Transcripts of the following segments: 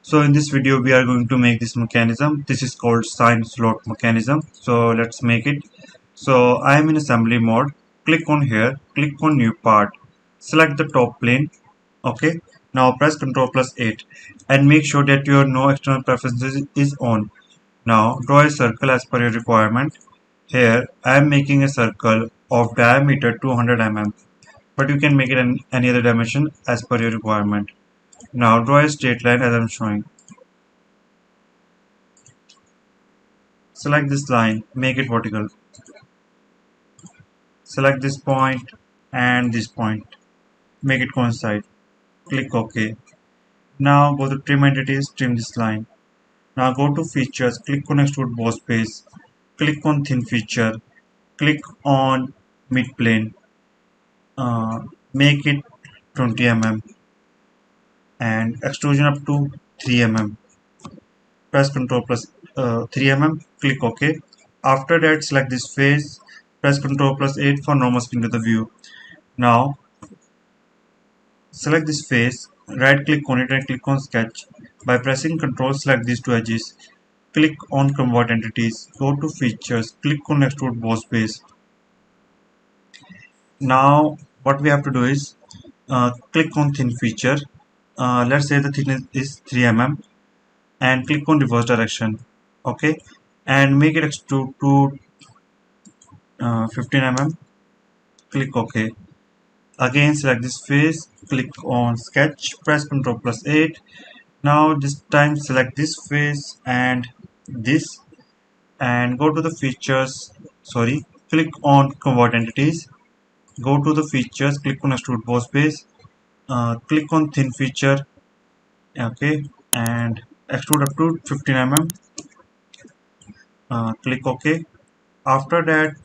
So in this video we are going to make this mechanism. This is called sign slot mechanism. So let's make it. So I am in assembly mode. Click on here, click on new part, select the top plane. Okay, now press Ctrl plus 8 and make sure that your no external preferences is on. Now draw a circle as per your requirement. Here I am making a circle of diameter 200 mm, but you can make it in any other dimension as per your requirement. Now draw a straight line as I am showing. Select this line, make it vertical. Select this point and this point, make it coincide. Click OK. Now go to trim entities, trim this line. Now go to features, click on extrude boss base, click on thin feature, click on mid plane, make it 20 mm and extrusion up to 3 mm. Press Ctrl plus 3 mm, click OK. After that, select this face, press Ctrl plus 8 for normal skin to the view. Now select this face, right click on it and click on sketch. By pressing Ctrl, select these two edges. Click on convert entities, go to features, click on extrude boss base. Now what we have to do is click on thin feature. Let's say the thickness is 3 mm and click on reverse direction. Okay, and make it extrude to 15 mm. Click OK. Again select this face, click on sketch, press Ctrl plus 8. Now this time select this face and this and go to the features, click on convert entities, go to the features, click on extrude boss base, click on thin feature, okay, and extrude up to 15 mm, click OK. After that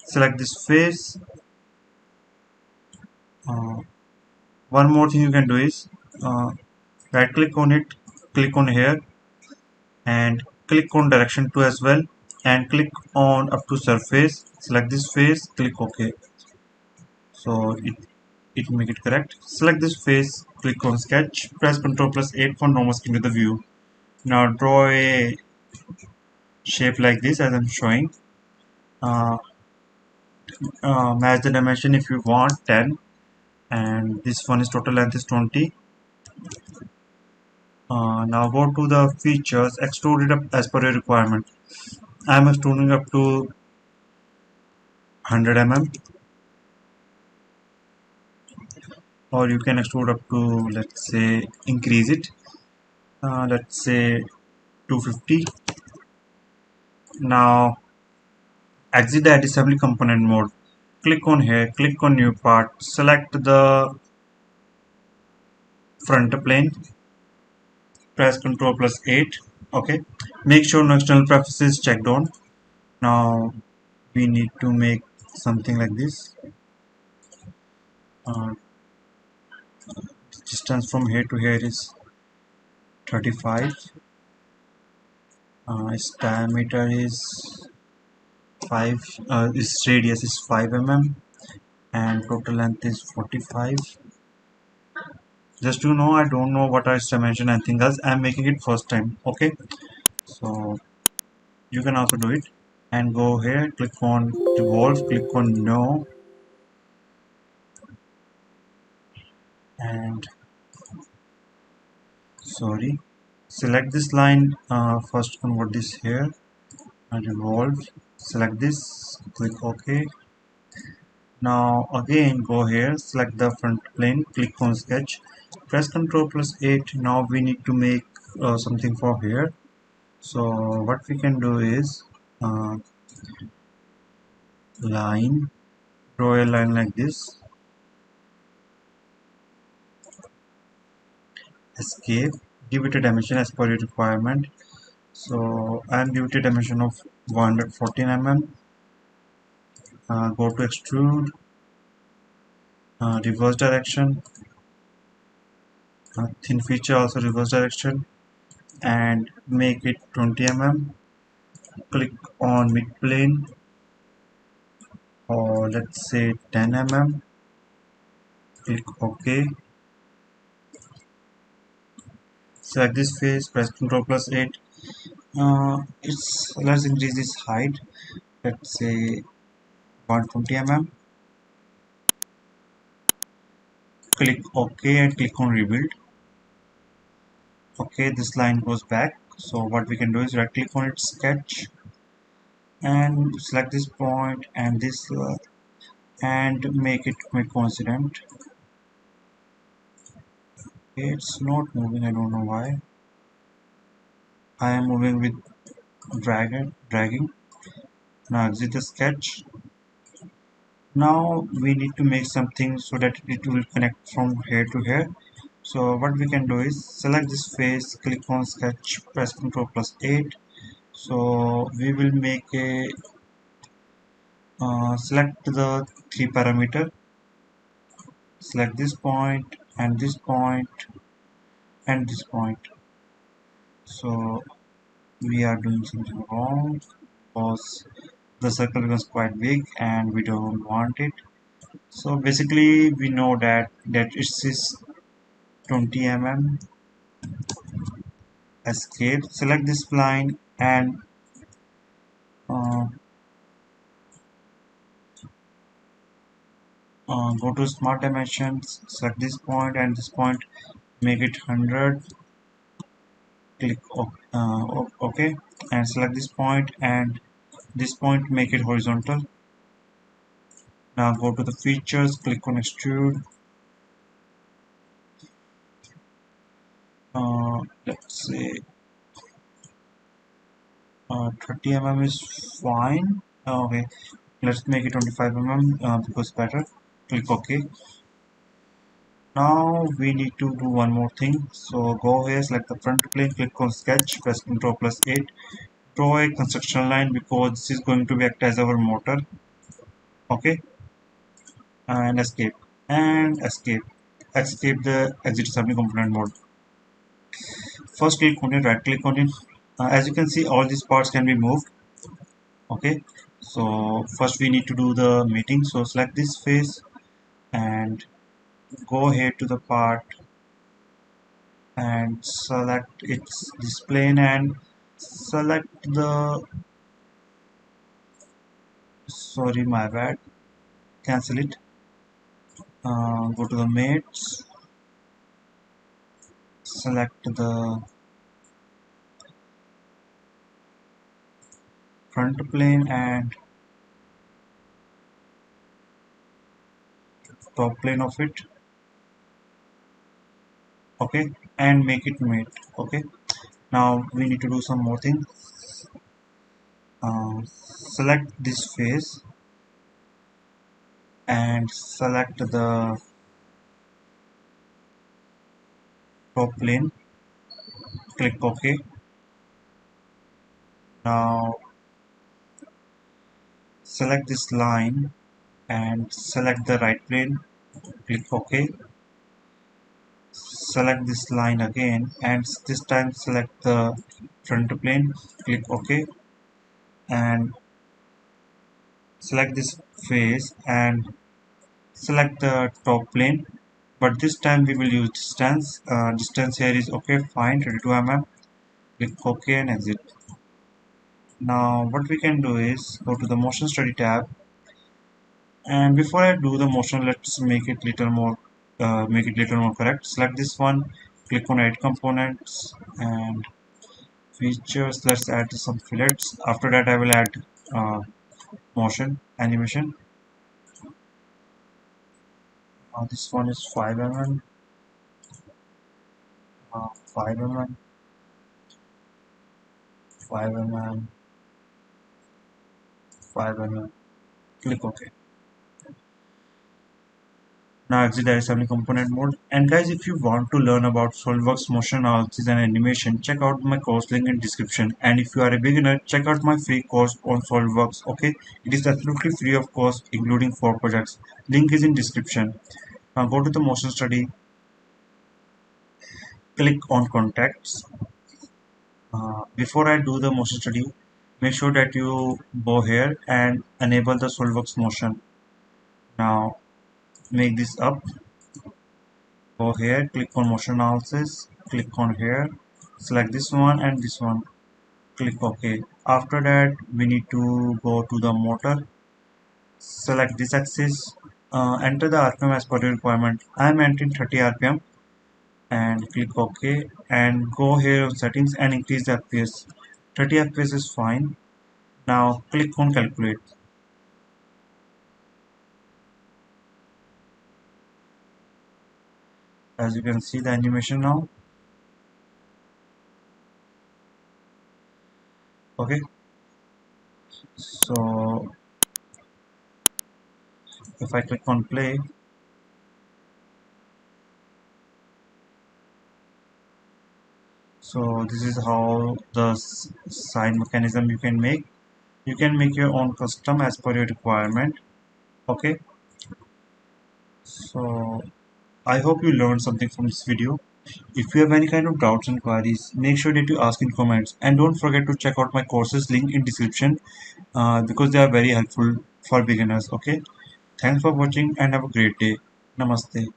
select this face. One more thing you can do is right click on it, click on here and click on direction 2 as well and click on up to surface, select this face, click OK. So it make it correct. Select this face, click on sketch, press Ctrl plus 8 for normal skin to the view. Now draw a shape like this as I'm showing. uh, Match the dimension if you want 10 and this one is total length is 20. Now go to the features, extrude it up as per your requirement. I am extruding up to 100 mm, or you can extrude up to, let's say, increase it, let's say 250. Now exit the assembly component mode, click on here, click on new part, select the front plane, press Ctrl plus 8. Okay, make sure no external preferences checked on. Now we need to make something like this. uh, Distance from here to here is 35. Its diameter is 5, its radius is 5 mm and total length is 45. Just to know, I don't know what its dimension and anything else. I'm making it first time. Okay, so you can also do it and go here, click on revolve, click on no and select this line. First convert this here and revolve, select this, click OK. Now again go here, select the front plane, click on sketch, press Ctrl plus 8. Now we need to make something for here. So what we can do is line, draw a line like this, escape, give it a dimension as per your requirement. So I am giving it a dimension of 114 mm. Go to extrude, reverse direction, thin feature also reverse direction and make it 20 mm. Click on mid plane or let's say 10 mm, click OK. select this face, press Ctrl plus 8. Let's increase this height. Let's say 120 mm. Click OK and click on rebuild. Okay, this line goes back. So what we can do is right click on its sketch and select this point and this and make it coincident. Okay, it's not moving. I don't know why. I am moving with dragging. Now exit the sketch. Now we need to make something so that it will connect from here to here. So what we can do is select this face, click on sketch, press Ctrl plus 8. So we will make a select the three parameter, select this point and this point and this point. So we are doing something wrong because the circle becomes quite big and we don't want it. So basically we know that it is 20 mm. Escape, select this line and uh, go to smart dimensions, select this point and this point, make it 100, click OK and select this point and this point, make it horizontal. Now go to the features, click on extrude. Let's say 30 mm is fine. Okay, let's make it 25 mm because better. Click OK. Now we need to do one more thing. So go here, select the front plane, click on sketch, press Ctrl plus 8. Draw a construction line because this is going to be act as our motor. Okay, and escape and escape. Escape the exit assembly component mode. First click on it, right click on it. As you can see, all these parts can be moved. Okay, so first we need to do the meeting. So select this face and go here to the part and select its this plane and select the, sorry my bad, cancel it. Go to the mates, select the front plane and top plane of it. Okay, and make it mate. Okay, now we need to do some more things. Select this face and select the top plane, click OK. Now select this line and select the right plane, click OK. Select this line again and this time select the front plane, click OK and select this face and select the top plane, but this time we will use distance. Distance here is okay, fine, 32 mm. Click OK and exit. Now what we can do is go to the motion study tab, and before I do the motion, let's make it little more correct. Select this one, click on edit components and features. Let's add some fillets. After that I will add motion animation. This one is 5 mm, 5 mm, 5 mm, 5 mm. Click OK. Now exit the assembly component mode. And guys, if you want to learn about Solidworks motion analysis and animation, check out my course link in description. And if you are a beginner, check out my free course on Solidworks. Okay, it is absolutely free of cost, including 4 projects. Link is in description. Now go to the motion study. Click on contacts. Before I do the motion study, make sure that you go here and enable the Solidworks motion. Now make this up. Go here, click on motion analysis, click on here select this one and this one, click OK. After that we need to go to the motor, select this axis, enter the RPM as per your requirement. I am entering 30 RPM and click OK and go here on settings and increase the FPS. 30 FPS is fine. Now click on calculate. As you can see the animation now. Okay, so if I click on play, so this is how the sign mechanism you can make. You can make your own custom as per your requirement. Okay, so I hope you learned something from this video. If you have any kind of doubts and queries, make sure that you ask in comments, and don't forget to check out my courses link in description because they are very helpful for beginners. Okay, thanks for watching and have a great day. Namaste.